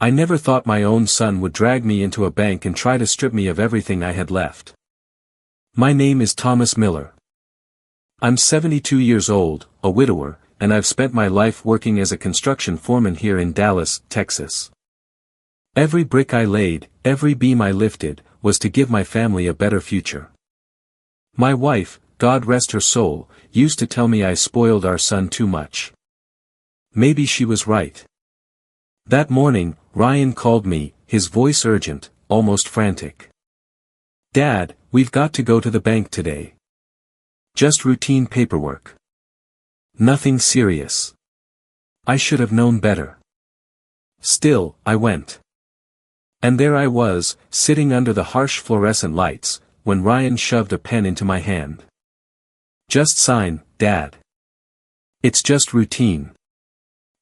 I never thought my own son would drag me into a bank and try to strip me of everything I had left. My name is Thomas Miller. I'm 72 years old, a widower, and I've spent my life working as a construction foreman here in Dallas, Texas. Every brick I laid, every beam I lifted, was to give my family a better future. My wife, God rest her soul, used to tell me I spoiled our son too much. Maybe she was right. That morning, Ryan called me, his voice urgent, almost frantic. "Dad, we've got to go to the bank today. Just routine paperwork. Nothing serious." I should have known better. Still, I went. And there I was, sitting under the harsh fluorescent lights, when Ryan shoved a pen into my hand. "Just sign, Dad. It's just routine."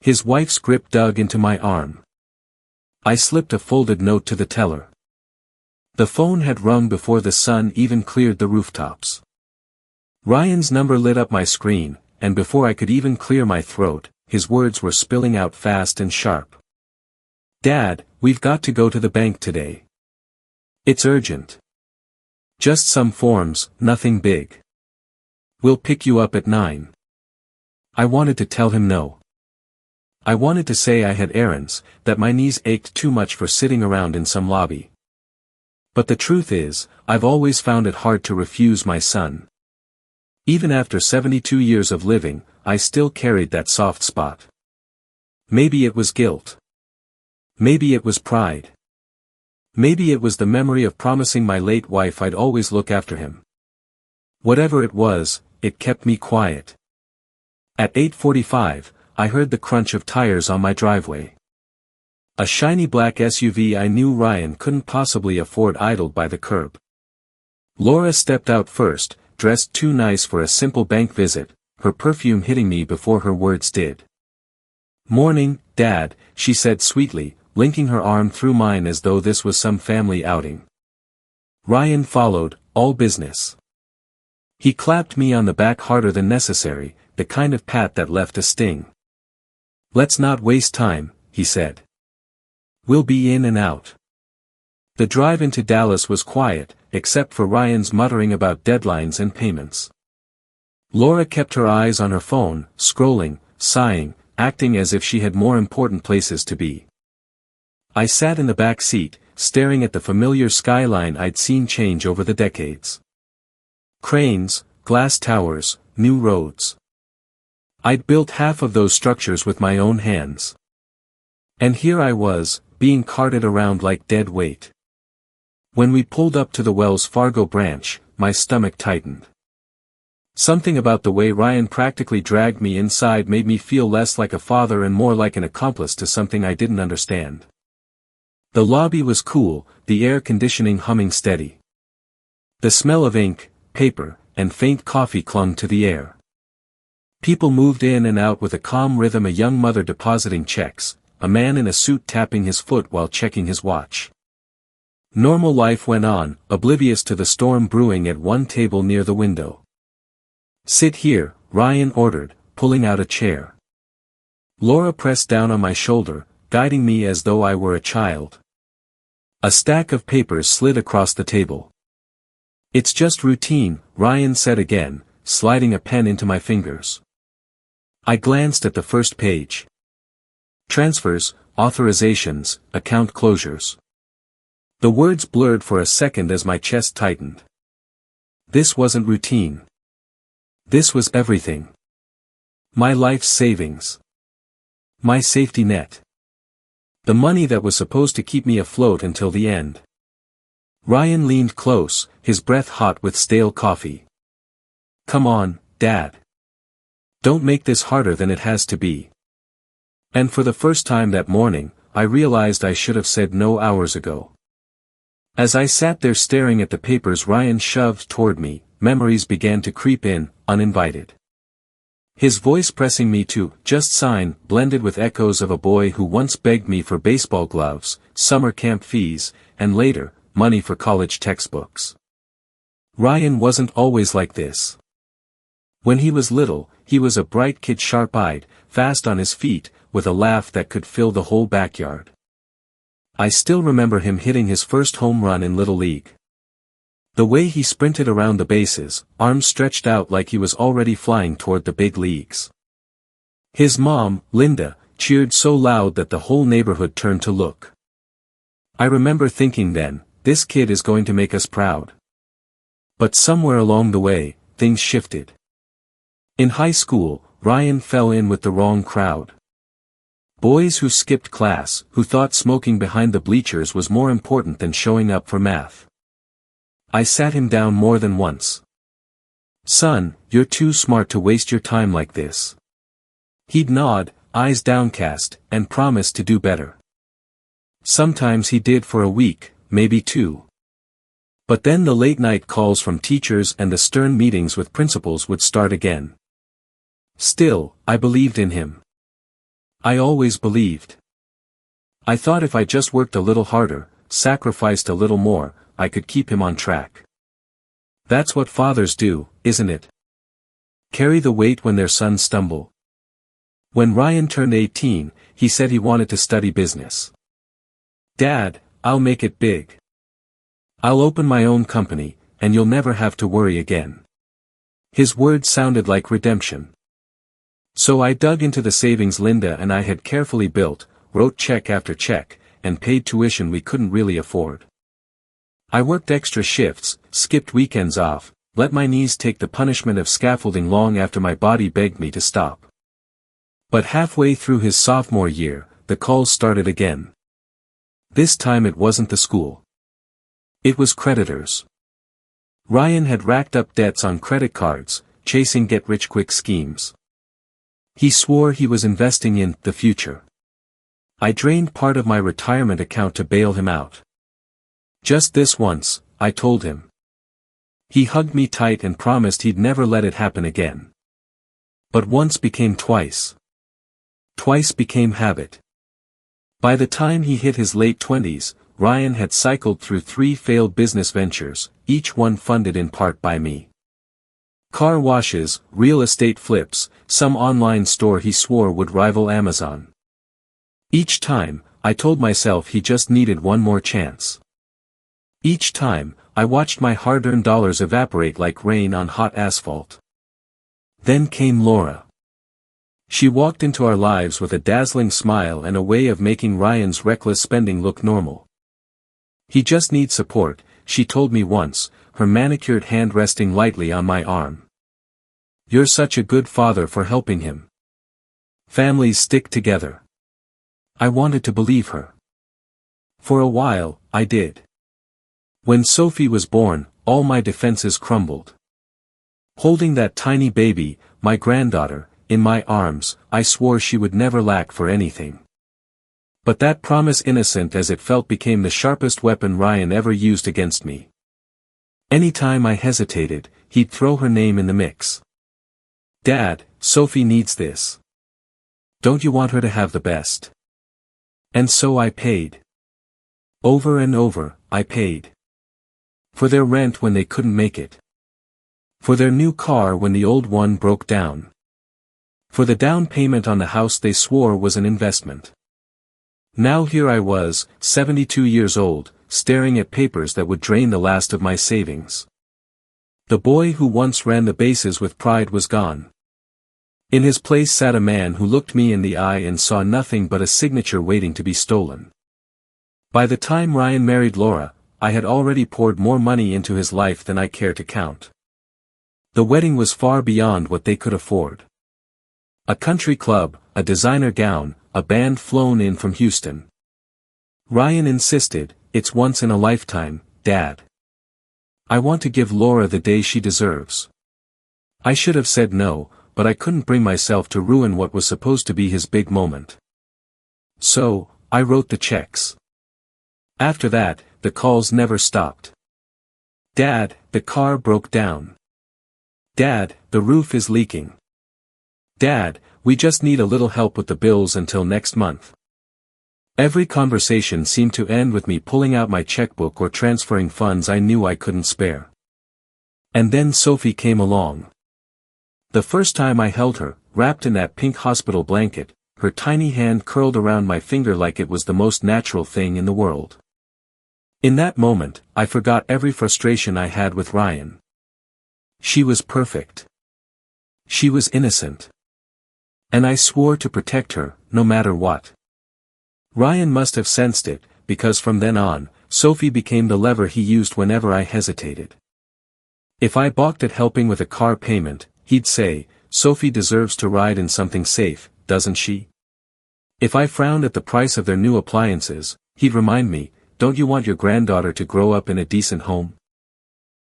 His wife's grip dug into my arm. I slipped a folded note to the teller. The phone had rung before the sun even cleared the rooftops. Ryan's number lit up my screen, and before I could even clear my throat, his words were spilling out fast and sharp. "Dad, we've got to go to the bank today. It's urgent. Just some forms, nothing big. We'll pick you up at 9. I wanted to tell him no. I wanted to say I had errands, that my knees ached too much for sitting around in some lobby. But the truth is, I've always found it hard to refuse my son. Even after 72 years of living, I still carried that soft spot. Maybe it was guilt. Maybe it was pride. Maybe it was the memory of promising my late wife I'd always look after him. Whatever it was, it kept me quiet. At 8:45, I heard the crunch of tires on my driveway. A shiny black SUV I knew Ryan couldn't possibly afford idled by the curb. Laura stepped out first, dressed too nice for a simple bank visit, her perfume hitting me before her words did. "Morning, Dad," she said sweetly, linking her arm through mine as though this was some family outing. Ryan followed, all business. He clapped me on the back harder than necessary, the kind of pat that left a sting. "Let's not waste time," he said. "We'll be in and out." The drive into Dallas was quiet, except for Ryan's muttering about deadlines and payments. Laura kept her eyes on her phone, scrolling, sighing, acting as if she had more important places to be. I sat in the back seat, staring at the familiar skyline I'd seen change over the decades. Cranes, glass towers, new roads. I'd built half of those structures with my own hands. And here I was, being carted around like dead weight. When we pulled up to the Wells Fargo branch, my stomach tightened. Something about the way Ryan practically dragged me inside made me feel less like a father and more like an accomplice to something I didn't understand. The lobby was cool, the air conditioning humming steady. The smell of ink, paper, and faint coffee clung to the air. People moved in and out with a calm rhythm, a young mother depositing checks, a man in a suit tapping his foot while checking his watch. Normal life went on, oblivious to the storm brewing at one table near the window. "Sit here," Ryan ordered, pulling out a chair. Laura pressed down on my shoulder, guiding me as though I were a child. A stack of papers slid across the table. "It's just routine," Ryan said again, sliding a pen into my fingers. I glanced at the first page. Transfers, authorizations, account closures. The words blurred for a second as my chest tightened. This wasn't routine. This was everything. My life's savings. My safety net. The money that was supposed to keep me afloat until the end. Ryan leaned close, his breath hot with stale coffee. "Come on, Dad. Don't make this harder than it has to be." And for the first time that morning, I realized I should have said no hours ago. As I sat there staring at the papers Ryan shoved toward me, memories began to creep in, uninvited. His voice pressing me to just sign blended with echoes of a boy who once begged me for baseball gloves, summer camp fees, and later, money for college textbooks. Ryan wasn't always like this. When he was little, he was a bright kid, sharp-eyed, fast on his feet, with a laugh that could fill the whole backyard. I still remember him hitting his first home run in Little League. The way he sprinted around the bases, arms stretched out like he was already flying toward the big leagues. His mom, Linda, cheered so loud that the whole neighborhood turned to look. I remember thinking then, this kid is going to make us proud. But somewhere along the way, things shifted. In high school, Ryan fell in with the wrong crowd. Boys who skipped class, who thought smoking behind the bleachers was more important than showing up for math. I sat him down more than once. "Son, you're too smart to waste your time like this." He'd nod, eyes downcast, and promise to do better. Sometimes he did for a week, maybe 2. But then the late-night calls from teachers and the stern meetings with principals would start again. Still, I believed in him. I always believed. I thought if I just worked a little harder, sacrificed a little more, I could keep him on track. That's what fathers do, isn't it? Carry the weight when their sons stumble. When Ryan turned 18, he said he wanted to study business. "Dad, I'll make it big. I'll open my own company, and you'll never have to worry again." His words sounded like redemption. So I dug into the savings Linda and I had carefully built, wrote check after check, and paid tuition we couldn't really afford. I worked extra shifts, skipped weekends off, let my knees take the punishment of scaffolding long after my body begged me to stop. But halfway through his sophomore year, the calls started again. This time it wasn't the school. It was creditors. Ryan had racked up debts on credit cards, chasing get-rich-quick schemes. He swore he was investing in the future. I drained part of my retirement account to bail him out. "Just this once," I told him. He hugged me tight and promised he'd never let it happen again. But once became twice. Twice became habit. By the time he hit his late 20s, Ryan had cycled through 3 failed business ventures, each one funded in part by me. Car washes, real estate flips, some online store he swore would rival Amazon. Each time, I told myself he just needed one more chance. Each time, I watched my hard-earned dollars evaporate like rain on hot asphalt. Then came Laura. She walked into our lives with a dazzling smile and a way of making Ryan's reckless spending look normal. "He just needs support," she told me once, her manicured hand resting lightly on my arm. "You're such a good father for helping him. Families stick together." I wanted to believe her. For a while, I did. When Sophie was born, all my defenses crumbled. Holding that tiny baby, my granddaughter, in my arms, I swore she would never lack for anything. But that promise, innocent as it felt, became the sharpest weapon Ryan ever used against me. Anytime I hesitated, he'd throw her name in the mix. "Dad, Sophie needs this. Don't you want her to have the best?" And so I paid. Over and over, I paid. For their rent when they couldn't make it. For their new car when the old one broke down. For the down payment on the house they swore was an investment. Now here I was, 72 years old, staring at papers that would drain the last of my savings. The boy who once ran the bases with pride was gone. In his place sat a man who looked me in the eye and saw nothing but a signature waiting to be stolen. By the time Ryan married Laura, I had already poured more money into his life than I care to count. The wedding was far beyond what they could afford. A country club, a designer gown, a band flown in from Houston. Ryan insisted, "It's once in a lifetime, Dad. I want to give Laura the day she deserves." I should have said no, but I couldn't bring myself to ruin what was supposed to be his big moment. So, I wrote the checks. After that, the calls never stopped. "Dad, the car broke down. Dad, the roof is leaking. Dad, we just need a little help with the bills until next month." Every conversation seemed to end with me pulling out my checkbook or transferring funds I knew I couldn't spare. And then Sophie came along. The first time I held her, wrapped in that pink hospital blanket, her tiny hand curled around my finger like it was the most natural thing in the world. In that moment, I forgot every frustration I had with Ryan. She was perfect. She was innocent. And I swore to protect her, no matter what. Ryan must have sensed it, because from then on, Sophie became the lever he used whenever I hesitated. If I balked at helping with a car payment, he'd say, "Sophie deserves to ride in something safe, doesn't she?" If I frowned at the price of their new appliances, he'd remind me, "Don't you want your granddaughter to grow up in a decent home?"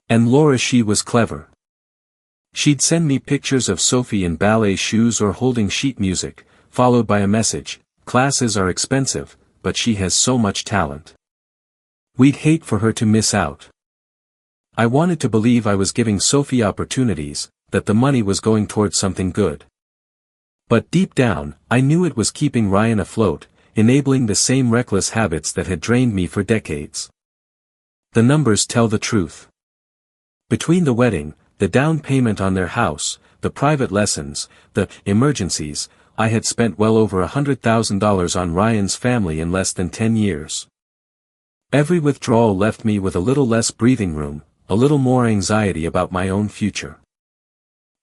And Laura, she was clever. She'd send me pictures of Sophie in ballet shoes or holding sheet music, followed by a message, "Classes are expensive, but she has so much talent. We'd hate for her to miss out." I wanted to believe I was giving Sophie opportunities, that the money was going towards something good. But deep down, I knew it was keeping Ryan afloat, enabling the same reckless habits that had drained me for decades. The numbers tell the truth. Between the wedding, the down payment on their house, the private lessons, the emergencies, I had spent well over $100,000 on Ryan's family in less than 10 years. Every withdrawal left me with a little less breathing room, a little more anxiety about my own future.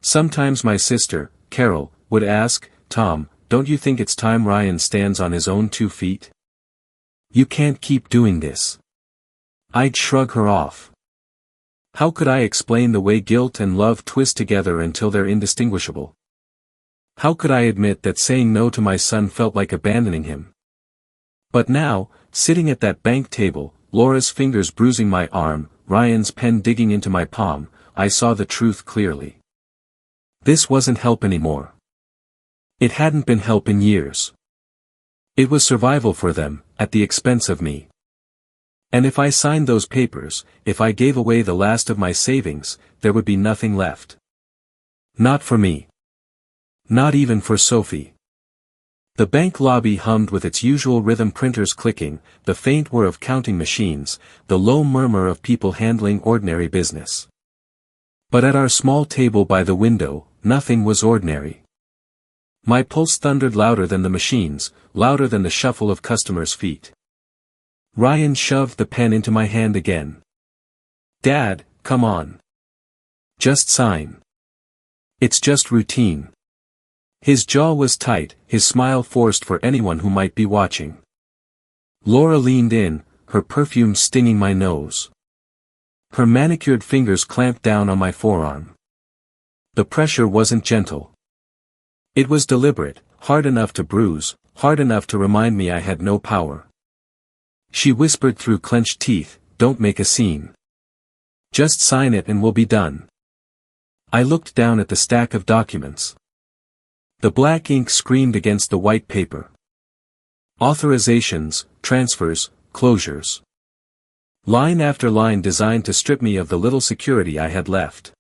Sometimes my sister, Carol, would ask, "Tom, don't you think it's time Ryan stands on his own 2 feet? You can't keep doing this." I'd shrug her off. How could I explain the way guilt and love twist together until they're indistinguishable? How could I admit that saying no to my son felt like abandoning him? But now, sitting at that bank table, Laura's fingers bruising my arm, Ryan's pen digging into my palm, I saw the truth clearly. This wasn't help anymore. It hadn't been help in years. It was survival for them, at the expense of me. And if I signed those papers, if I gave away the last of my savings, there would be nothing left. Not for me. Not even for Sophie. The bank lobby hummed with its usual rhythm, printers clicking, the faint whir of counting machines, the low murmur of people handling ordinary business. But at our small table by the window, nothing was ordinary. My pulse thundered louder than the machines, louder than the shuffle of customers' feet. Ryan shoved the pen into my hand again. "Dad, come on. Just sign. It's just routine." His jaw was tight, his smile forced for anyone who might be watching. Laura leaned in, her perfume stinging my nose. Her manicured fingers clamped down on my forearm. The pressure wasn't gentle. It was deliberate, hard enough to bruise, hard enough to remind me I had no power. She whispered through clenched teeth, "Don't make a scene. Just sign it and we'll be done." I looked down at the stack of documents. The black ink screamed against the white paper. Authorizations, transfers, closures. Line after line designed to strip me of the little security I had left.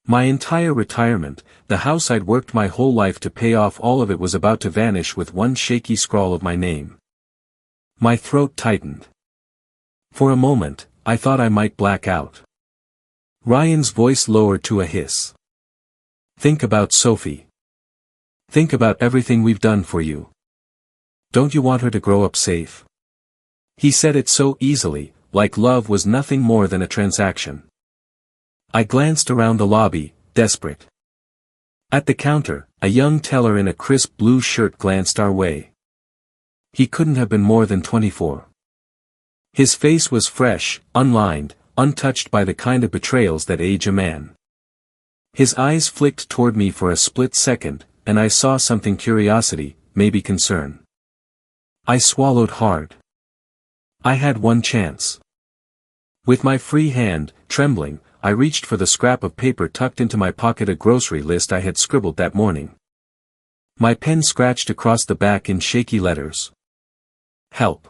My entire retirement, the house I'd worked my whole life to pay off, all of it was about to vanish with one shaky scrawl of my name. My throat tightened. For a moment, I thought I might black out. Ryan's voice lowered to a hiss. "Think about Sophie. Think about everything we've done for you. Don't you want her to grow up safe?" He said it so easily, like love was nothing more than a transaction. I glanced around the lobby, desperate. At the counter, a young teller in a crisp blue shirt glanced our way. He couldn't have been more than 24. His face was fresh, unlined, untouched by the kind of betrayals that age a man. His eyes flicked toward me for a split second, and I saw something: curiosity, maybe concern. I swallowed hard. I had one chance. With my free hand, trembling, I reached for the scrap of paper tucked into my pocket, a grocery list I had scribbled that morning. My pen scratched across the back in shaky letters. "Help.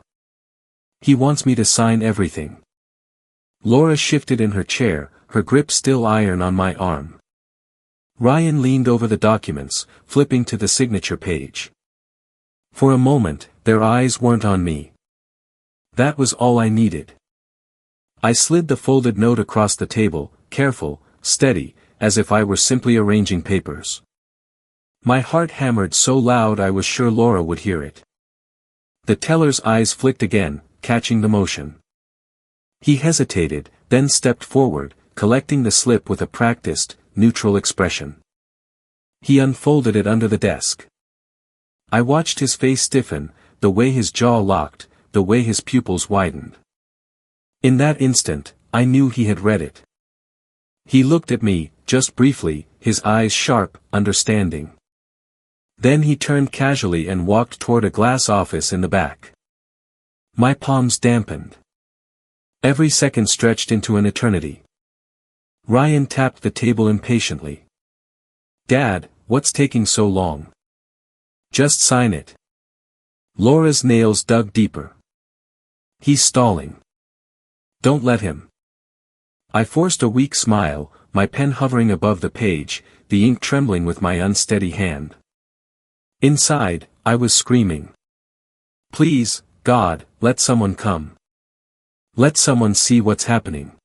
He wants me to sign everything." Laura shifted in her chair, her grip still iron on my arm. Ryan leaned over the documents, flipping to the signature page. For a moment, their eyes weren't on me. That was all I needed. I slid the folded note across the table, careful, steady, as if I were simply arranging papers. My heart hammered so loud I was sure Laura would hear it. The teller's eyes flicked again, catching the motion. He hesitated, then stepped forward, collecting the slip with a practiced, neutral expression. He unfolded it under the desk. I watched his face stiffen, the way his jaw locked, the way his pupils widened. In that instant, I knew he had read it. He looked at me, just briefly, his eyes sharp, understanding. Then he turned casually and walked toward a glass office in the back. My palms dampened. Every second stretched into an eternity. Ryan tapped the table impatiently. "Dad, what's taking so long? Just sign it." Laura's nails dug deeper. "He's stalling. Don't let him." I forced a weak smile, my pen hovering above the page, the ink trembling with my unsteady hand. Inside, I was screaming. "Please, God, let someone come. Let someone see what's happening."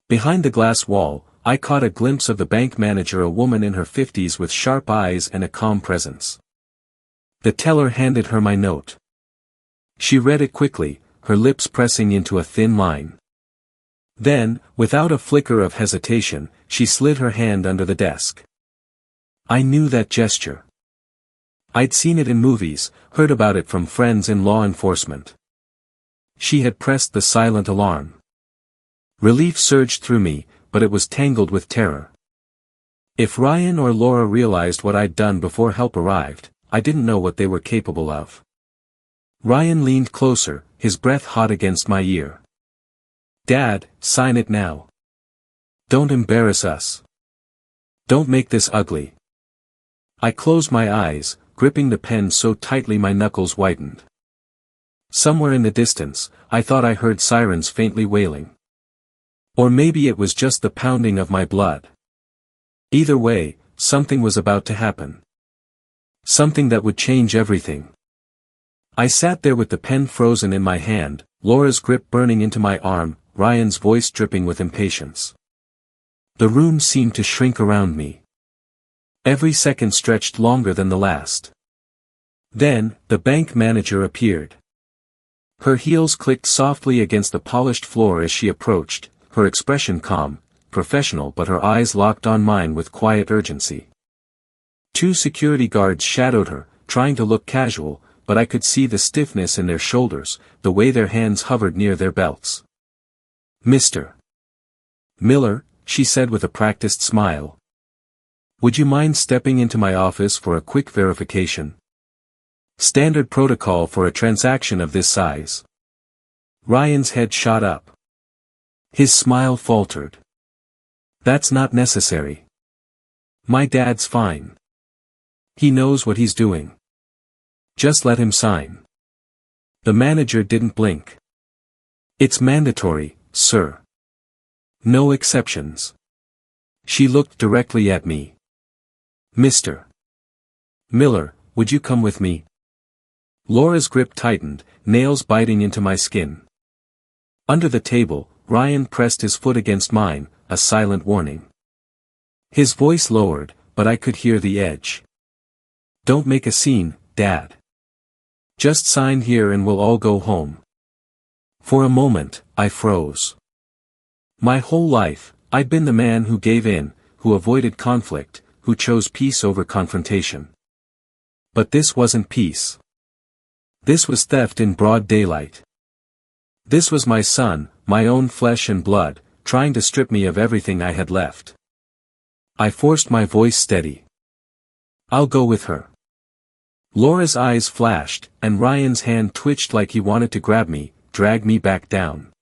Behind the glass wall, I caught a glimpse of the bank manager, a woman in her 50s with sharp eyes and a calm presence. The teller handed her my note. She read it quickly, her lips pressing into a thin line. Then, without a flicker of hesitation, she slid her hand under the desk. I knew that gesture. I'd seen it in movies, heard about it from friends in law enforcement. She had pressed the silent alarm. Relief surged through me, but it was tangled with terror. If Ryan or Laura realized what I'd done before help arrived, I didn't know what they were capable of. Ryan leaned closer, his breath hot against my ear. "Dad, sign it now. Don't embarrass us. Don't make this ugly." I closed my eyes, gripping the pen so tightly my knuckles whitened. Somewhere in the distance, I thought I heard sirens faintly wailing. Or maybe it was just the pounding of my blood. Either way, something was about to happen. Something that would change everything. I sat there with the pen frozen in my hand, Laura's grip burning into my arm, Ryan's voice dripping with impatience. The room seemed to shrink around me. Every second stretched longer than the last. Then, the bank manager appeared. Her heels clicked softly against the polished floor as she approached, her expression calm, professional, but her eyes locked on mine with quiet urgency. 2 security guards shadowed her, trying to look casual, but I could see the stiffness in their shoulders, the way their hands hovered near their belts. "Mr. Miller," she said with a practiced smile. "Would you mind stepping into my office for a quick verification? Standard protocol for a transaction of this size." Ryan's head shot up. His smile faltered. "That's not necessary. My dad's fine. He knows what he's doing. Just let him sign." The manager didn't blink. "It's mandatory, sir. No exceptions." She looked directly at me. "Mr. Miller, would you come with me?" Laura's grip tightened, nails biting into my skin. Under the table, Ryan pressed his foot against mine, a silent warning. His voice lowered, but I could hear the edge. "Don't make a scene, Dad. Just sign here and we'll all go home." For a moment, I froze. My whole life, I'd been the man who gave in, who avoided conflict, who chose peace over confrontation. But this wasn't peace. This was theft in broad daylight. This was my son, my own flesh and blood, trying to strip me of everything I had left. I forced my voice steady. "I'll go with her." Laura's eyes flashed, and Ryan's hand twitched like he wanted to grab me, drag me back down.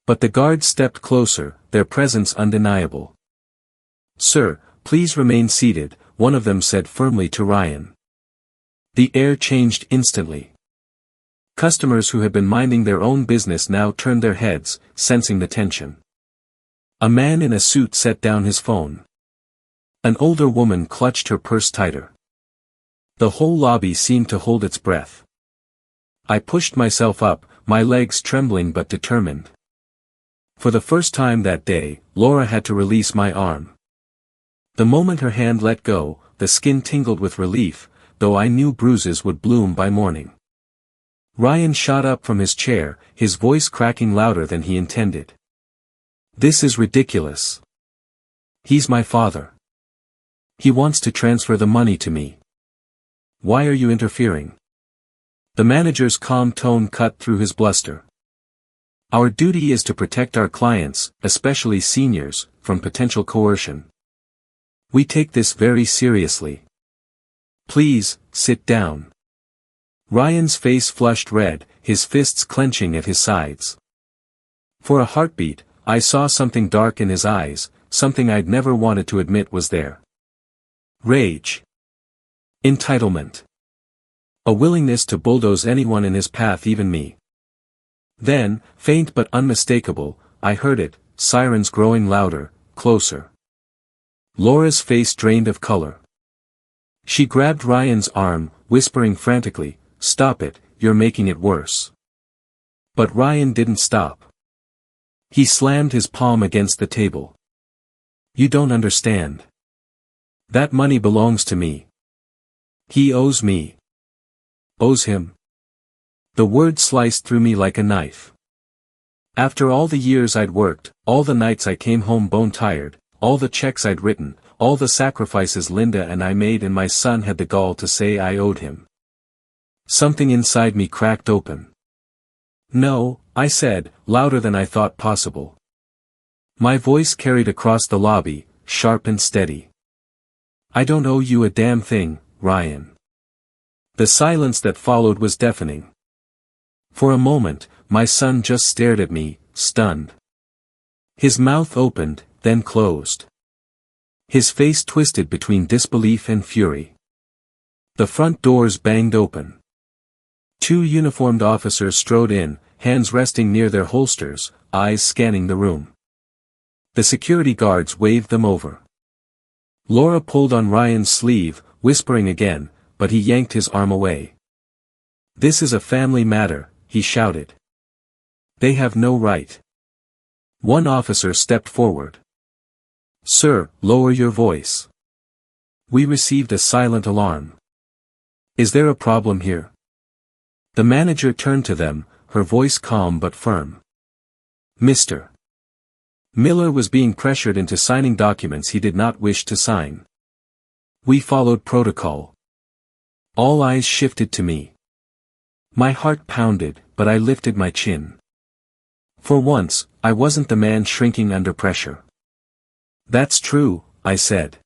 But the guards stepped closer, their presence undeniable. "Sir, please remain seated," one of them said firmly to Ryan. The air changed instantly. Customers who had been minding their own business now turned their heads, sensing the tension. A man in a suit set down his phone. An older woman clutched her purse tighter. The whole lobby seemed to hold its breath. I pushed myself up, my legs trembling but determined. For the first time that day, Laura had to release my arm. The moment her hand let go, the skin tingled with relief, though I knew bruises would bloom by morning. Ryan shot up from his chair, his voice cracking louder than he intended. This is ridiculous. He's my father. He wants to transfer the money to me. Why are you interfering? The manager's calm tone cut through his bluster. Our duty is to protect our clients, especially seniors, from potential coercion. We take this very seriously. Please, sit down. Ryan's face flushed red, his fists clenching at his sides. For a heartbeat, I saw something dark in his eyes, something I'd never wanted to admit was there. Rage. Entitlement. A willingness to bulldoze anyone in his path, even me. Then, faint but unmistakable, I heard it, sirens growing louder, closer. Laura's face drained of color. She grabbed Ryan's arm, whispering frantically, "Stop it, you're making it worse." But Ryan didn't stop. He slammed his palm against the table. You don't understand. That money belongs to me. He owes me. Owes him. The word sliced through me like a knife. After all the years I'd worked, all the nights I came home bone-tired, all the checks I'd written, all the sacrifices Linda and I made, and my son had the gall to say I owed him. Something inside me cracked open. No, I said, louder than I thought possible. My voice carried across the lobby, sharp and steady. I don't owe you a damn thing, Ryan. The silence that followed was deafening. For a moment, my son just stared at me, stunned. His mouth opened, then closed. His face twisted between disbelief and fury. The front doors banged open. 2 uniformed officers strode in, hands resting near their holsters, eyes scanning the room. The security guards waved them over. Laura pulled on Ryan's sleeve, whispering again, but he yanked his arm away. This is a family matter, he shouted. They have no right. One officer stepped forward. Sir, lower your voice. We received a silent alarm. Is there a problem here? The manager turned to them, her voice calm but firm. Mr. Miller was being pressured into signing documents he did not wish to sign. We followed protocol. All eyes shifted to me. My heart pounded, but I lifted my chin. For once, I wasn't the man shrinking under pressure. That's true, I said.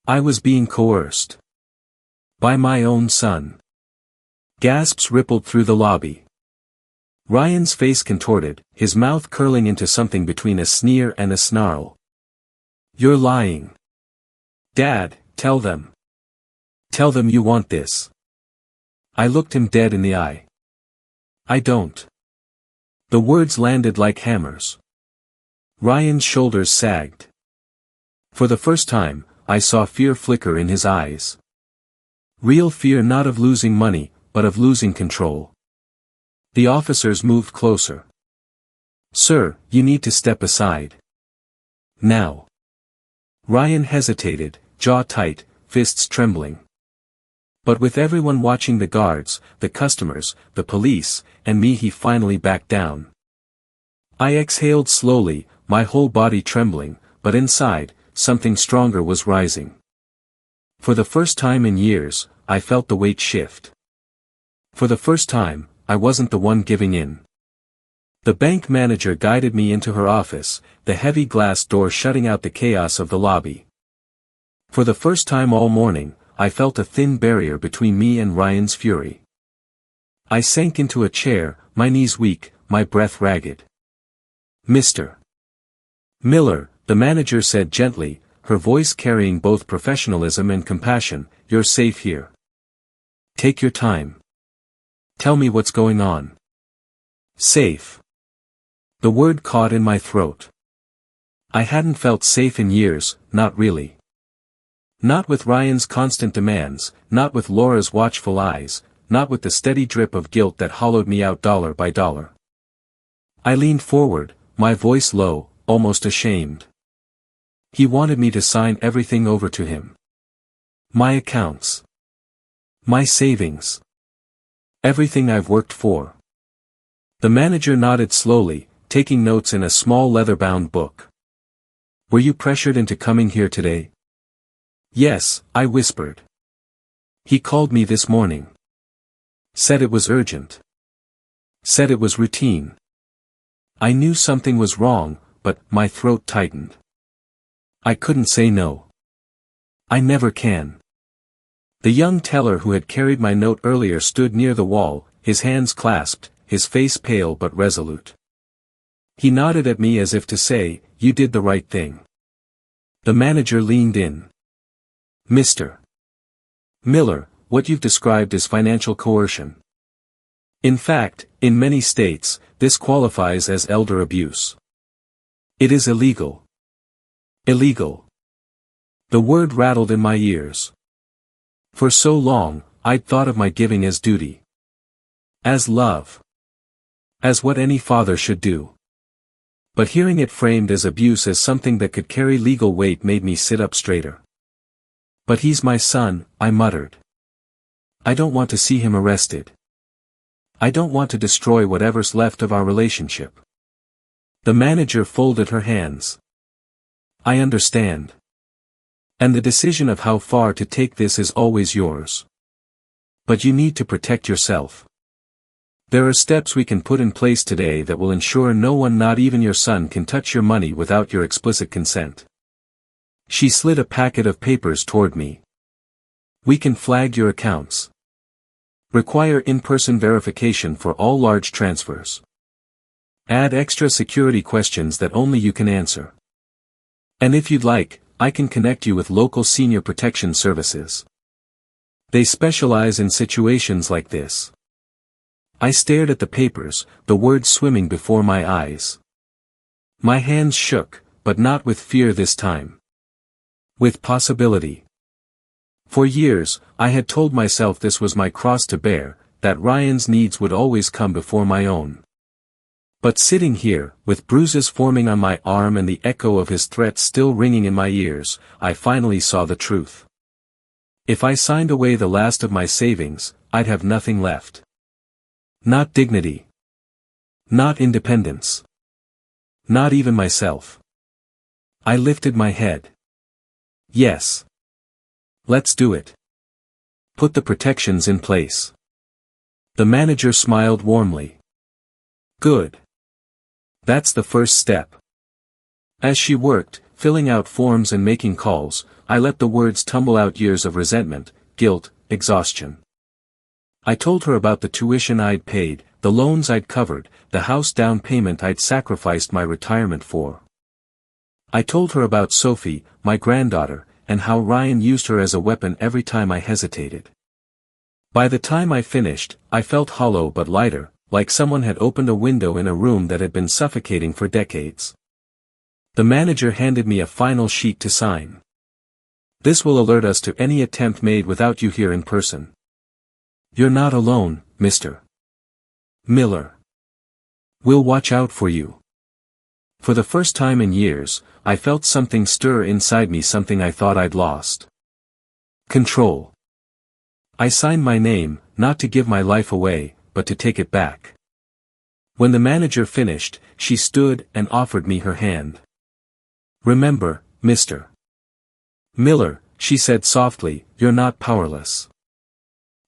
I was being coerced. By my own son. Gasps rippled through the lobby. Ryan's face contorted, his mouth curling into something between a sneer and a snarl. You're lying. Dad, tell them. Tell them you want this. I looked him dead in the eye. I don't. The words landed like hammers. Ryan's shoulders sagged. For the first time, I saw fear flicker in his eyes. Real fear, not of losing money, but of losing control. The officers moved closer. Sir, you need to step aside. Now. Ryan hesitated, jaw tight, fists trembling. But with everyone watching, the guards, the customers, the police, and me, he finally backed down. I exhaled slowly, my whole body trembling, but inside, something stronger was rising. For the first time in years, I felt the weight shift. For the first time, I wasn't the one giving in. The bank manager guided me into her office, the heavy glass door shutting out the chaos of the lobby. For the first time all morning, I felt a thin barrier between me and Ryan's fury. I sank into a chair, my knees weak, my breath ragged. Mr. Miller, the manager said gently, her voice carrying both professionalism and compassion, you're safe here. Take your time. Tell me what's going on. Safe. The word caught in my throat. I hadn't felt safe in years, not really. Not with Ryan's constant demands, not with Laura's watchful eyes, not with the steady drip of guilt that hollowed me out dollar by dollar. I leaned forward, my voice low, almost ashamed. He wanted me to sign everything over to him. My accounts. My savings. Everything I've worked for. The manager nodded slowly, taking notes in a small leather-bound book. Were you pressured into coming here today? Yes, I whispered. He called me this morning. Said it was urgent. Said it was routine. I knew something was wrong, but my throat tightened. I couldn't say no. I never can. The young teller who had carried my note earlier stood near the wall, his hands clasped, his face pale but resolute. He nodded at me as if to say, "You did the right thing." The manager leaned in. "Mr. Miller, what you've described is financial coercion. In fact, in many states, this qualifies as elder abuse. It is illegal." Illegal. The word rattled in my ears. For so long, I'd thought of my giving as duty. As love. As what any father should do. But hearing it framed as abuse as something that could carry legal weight made me sit up straighter. "But he's my son," I muttered. "I don't want to see him arrested. I don't want to destroy whatever's left of our relationship." The manager folded her hands. "I understand. And the decision of how far to take this is always yours. But you need to protect yourself. There are steps we can put in place today that will ensure no one, not even your son, can touch your money without your explicit consent." She slid a packet of papers toward me. "We can flag your accounts. Require in-person verification for all large transfers. Add extra security questions that only you can answer. And if you'd like, I can connect you with local senior protection services. They specialize in situations like this." I stared at the papers, the words swimming before my eyes. My hands shook, but not with fear this time. With possibility. For years, I had told myself this was my cross to bear, that Ryan's needs would always come before my own. But sitting here, with bruises forming on my arm and the echo of his threats still ringing in my ears, I finally saw the truth. If I signed away the last of my savings, I'd have nothing left. Not dignity. Not independence. Not even myself. I lifted my head. Yes. Let's do it. Put the protections in place. The manager smiled warmly. Good. That's the first step. As she worked, filling out forms and making calls, I let the words tumble out, years of resentment, guilt, exhaustion. I told her about the tuition I'd paid, the loans I'd covered, the house down payment I'd sacrificed my retirement for. I told her about Sophie, my granddaughter, and how Ryan used her as a weapon every time I hesitated. By the time I finished, I felt hollow but lighter, like someone had opened a window in a room that had been suffocating for decades. The manager handed me a final sheet to sign. "This will alert us to any attempt made without you here in person. You're not alone, Mr. Miller. We'll watch out for you." For the first time in years, I felt something stir inside me, something I thought I'd lost. Control. I signed my name, not to give my life away, but to take it back. When the manager finished, she stood and offered me her hand. "Remember, Mr. Miller," she said softly, "you're not powerless.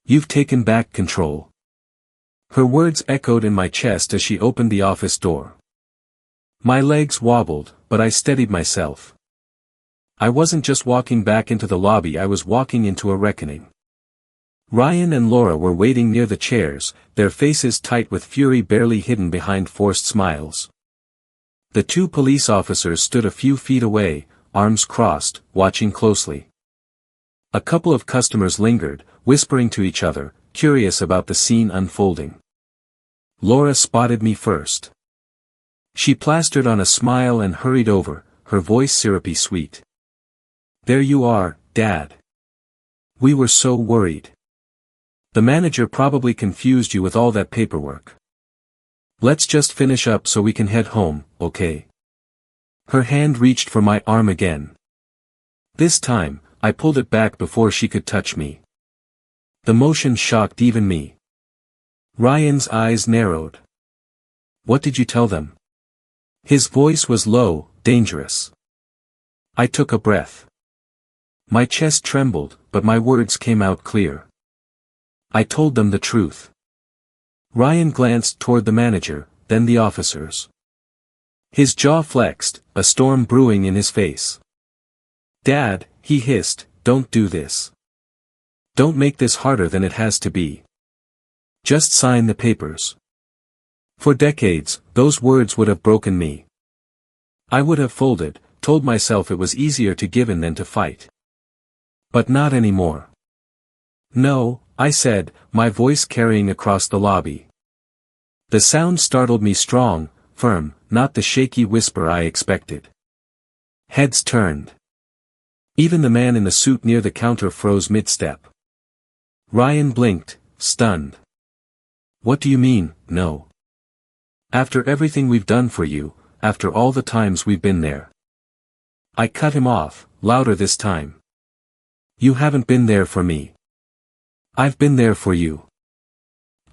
You've taken back control." Her words echoed in my chest as she opened the office door. My legs wobbled, but I steadied myself. I wasn't just walking back into the lobby, I was walking into a reckoning. Ryan and Laura were waiting near the chairs, their faces tight with fury barely hidden behind forced smiles. The two police officers stood a few feet away, arms crossed, watching closely. A couple of customers lingered, whispering to each other, curious about the scene unfolding. Laura spotted me first. She plastered on a smile and hurried over, her voice syrupy sweet. "There you are, Dad. We were so worried. The manager probably confused you with all that paperwork. Let's just finish up so we can head home, okay?" Her hand reached for my arm again. This time, I pulled it back before she could touch me. The motion shocked even me. Ryan's eyes narrowed. "What did you tell them?" His voice was low, dangerous. I took a breath. My chest trembled, but my words came out clear. I told them the truth. Ryan glanced toward the manager, then the officers. His jaw flexed, a storm brewing in his face. "Dad," he hissed, "don't do this. Don't make this harder than it has to be. Just sign the papers." For decades, those words would have broken me. I would have folded, told myself it was easier to give in than to fight. But not anymore. "No," I said, my voice carrying across the lobby. The sound startled me strong, firm, not the shaky whisper I expected. Heads turned. Even the man in the suit near the counter froze mid-step. Ryan blinked, stunned. "What do you mean, no? After everything we've done for you, after all the times we've been there." I cut him off, louder this time. "You haven't been there for me. I've been there for you.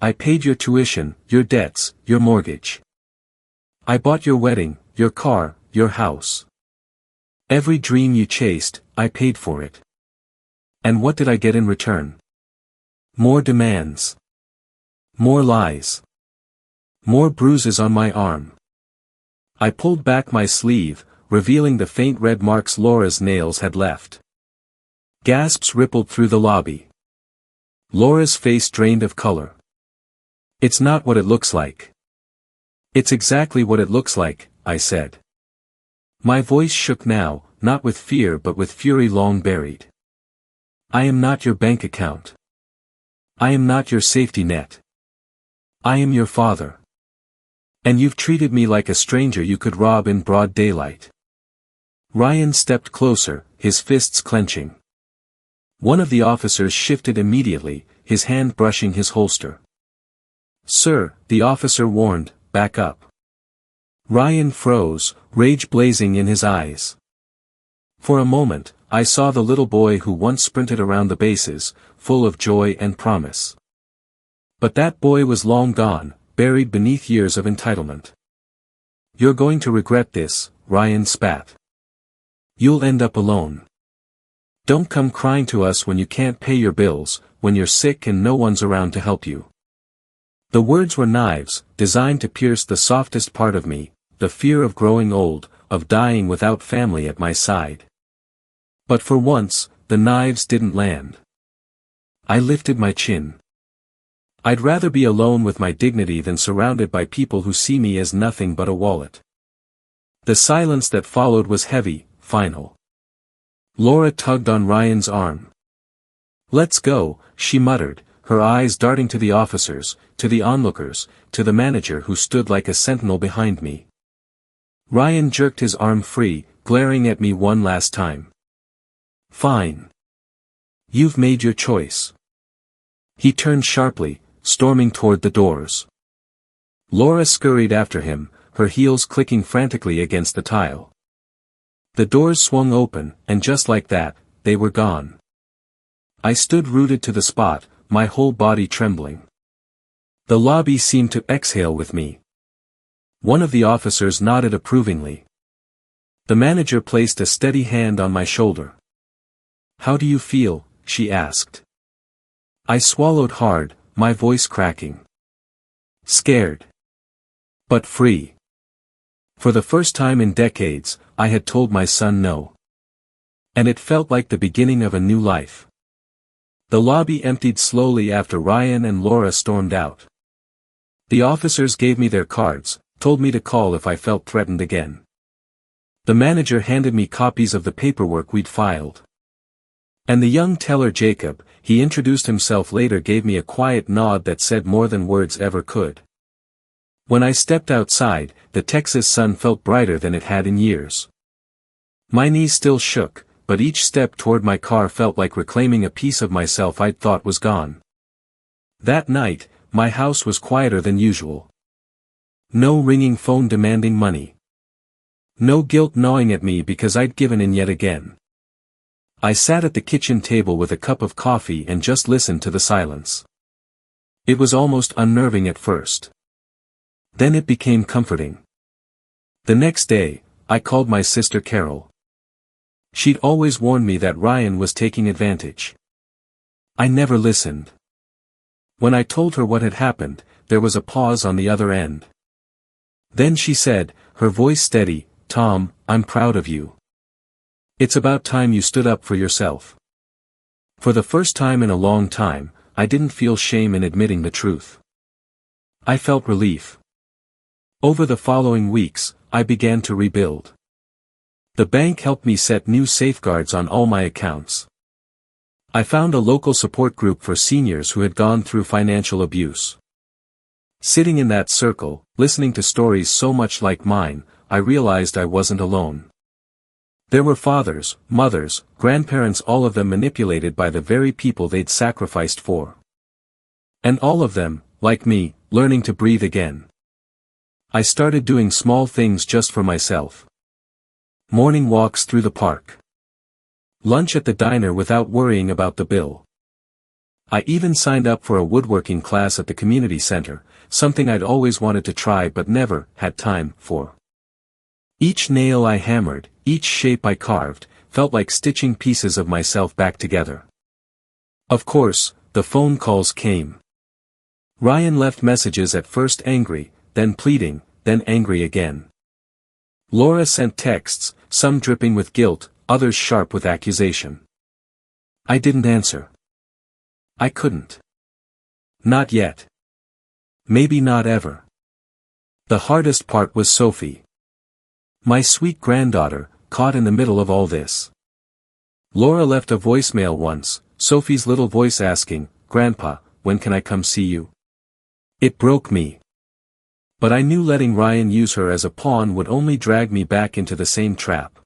I paid your tuition, your debts, your mortgage. I bought your wedding, your car, your house. Every dream you chased, I paid for it. And what did I get in return? More demands. More lies. More bruises on my arm." I pulled back my sleeve, revealing the faint red marks Laura's nails had left. Gasps rippled through the lobby. Laura's face drained of color. "It's not what it looks like." "It's exactly what it looks like," I said. My voice shook now, not with fear but with fury long buried. "I am not your bank account. I am not your safety net. I am your father. And you've treated me like a stranger you could rob in broad daylight." Ryan stepped closer, his fists clenching. One of the officers shifted immediately, his hand brushing his holster. "Sir," the officer warned, "back up." Ryan froze, rage blazing in his eyes. For a moment, I saw the little boy who once sprinted around the bases, full of joy and promise. But that boy was long gone, buried beneath years of entitlement. "You're going to regret this," Ryan spat. "You'll end up alone. Don't come crying to us when you can't pay your bills, when you're sick and no one's around to help you." The words were knives, designed to pierce the softest part of me, the fear of growing old, of dying without family at my side. But for once, the knives didn't land. I lifted my chin. I'd rather be alone with my dignity than surrounded by people who see me as nothing but a wallet. The silence that followed was heavy, final. Laura tugged on Ryan's arm. "Let's go," she muttered, her eyes darting to the officers, to the onlookers, to the manager who stood like a sentinel behind me. Ryan jerked his arm free, glaring at me one last time. "Fine. You've made your choice." He turned sharply, storming toward the doors. Laura scurried after him, her heels clicking frantically against the tile. The doors swung open, and just like that, they were gone. I stood rooted to the spot, my whole body trembling. The lobby seemed to exhale with me. One of the officers nodded approvingly. The manager placed a steady hand on my shoulder. "How do you feel?" she asked. I swallowed hard, my voice cracking. Scared. But free. For the first time in decades, I had told my son no. And it felt like the beginning of a new life. The lobby emptied slowly after Ryan and Laura stormed out. The officers gave me their cards, told me to call if I felt threatened again. The manager handed me copies of the paperwork we'd filed. And the young teller Jacob, he introduced himself later, gave me a quiet nod that said more than words ever could. When I stepped outside, the Texas sun felt brighter than it had in years. My knees still shook, but each step toward my car felt like reclaiming a piece of myself I'd thought was gone. That night, my house was quieter than usual. No ringing phone demanding money. No guilt gnawing at me because I'd given in yet again. I sat at the kitchen table with a cup of coffee and just listened to the silence. It was almost unnerving at first. Then it became comforting. The next day, I called my sister Carol. She'd always warned me that Ryan was taking advantage. I never listened. When I told her what had happened, there was a pause on the other end. Then she said, her voice steady, "Tom, I'm proud of you. It's about time you stood up for yourself." For the first time in a long time, I didn't feel shame in admitting the truth. I felt relief. Over the following weeks, I began to rebuild. The bank helped me set new safeguards on all my accounts. I found a local support group for seniors who had gone through financial abuse. Sitting in that circle, listening to stories so much like mine, I realized I wasn't alone. There were fathers, mothers, grandparents, all of them manipulated by the very people they'd sacrificed for. And all of them, like me, learning to breathe again. I started doing small things just for myself. Morning walks through the park. Lunch at the diner without worrying about the bill. I even signed up for a woodworking class at the community center, something I'd always wanted to try but never had time for. Each nail I hammered, each shape I carved, felt like stitching pieces of myself back together. Of course, the phone calls came. Ryan left messages, at first angry, then pleading, then angry again. Laura sent texts, some dripping with guilt, others sharp with accusation. I didn't answer. I couldn't. Not yet. Maybe not ever. The hardest part was Sophie. My sweet granddaughter, caught in the middle of all this. Laura left a voicemail once, Sophie's little voice asking, "Grandpa, when can I come see you?" It broke me. But I knew letting Ryan use her as a pawn would only drag me back into the same trap.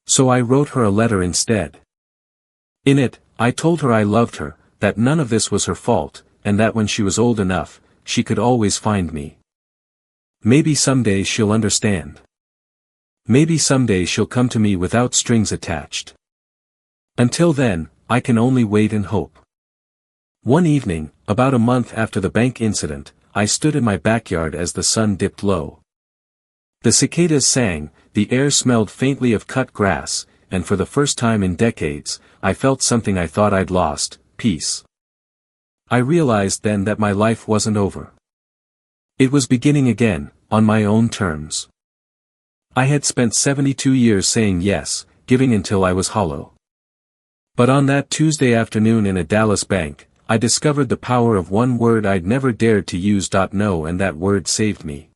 So I wrote her a letter instead. In it, I told her I loved her, that none of this was her fault, and that when she was old enough, she could always find me. Maybe someday she'll understand. Maybe someday she'll come to me without strings attached. Until then, I can only wait and hope. One evening, about a month after the bank incident, I stood in my backyard as the sun dipped low. The cicadas sang, the air smelled faintly of cut grass, and for the first time in decades, I felt something I thought I'd lost, peace. I realized then that my life wasn't over. It was beginning again, on my own terms. I had spent 72 years saying yes, giving until I was hollow. But on that Tuesday afternoon in a Dallas bank, I discovered the power of one word I'd never dared to use. No, and that word saved me.